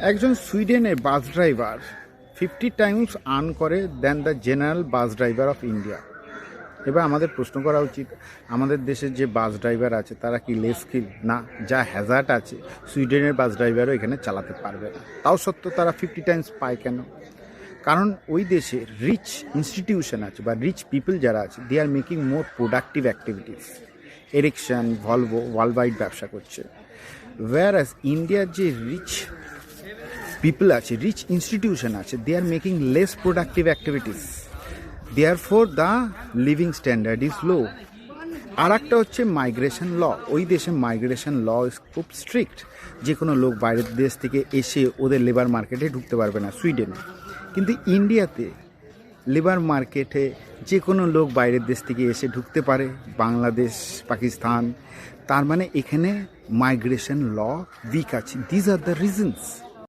একজন সুইডেনের bus driver 50 times earn করে then the general bus driver of India. এবার আমাদের প্রশ্ন করা উচিত, আমাদের দেশের যে বাস ড্রাইভার আছে তারা কি লেস স্কিল? না, যা হ্যাজার্ড আছে সুইডেনের বাস ড্রাইভারও এখানে চালাতে পারবে না। তাও সত্ত্বেও তারা 50 টাইমস পায় কেন? কারণ ওই দেশে রিচ ইনস্টিটিউশন আছে বা রিচ পিপল যারা আছে, they are making more productive activities. Ericsson, Volvo worldwide ব্যবসা করছে, whereas ইন্ডিয়ার যে রিচ পিপল আছে, রিচ ইনস্টিটিউশন আছে, they are making less productive activities, therefore the living standard is low. আর একটা হচ্ছে মাইগ্রেশন ল। ওই দেশে মাইগ্রেশন ল খুব স্ট্রিক্ট, যে কোনো লোক বাইরের দেশ থেকে এসে ওদের লেবার মার্কেটে ঢুকতে পারবে না সুইডেনে। কিন্তু ইন্ডিয়াতে লেবার মার্কেটে যে কোনো লোক বাইরের দেশ থেকে এসে ঢুকতে পারে, বাংলাদেশ, পাকিস্তান। তার মানে এখানে মাইগ্রেশন ল উইক আছে। These are the reasons.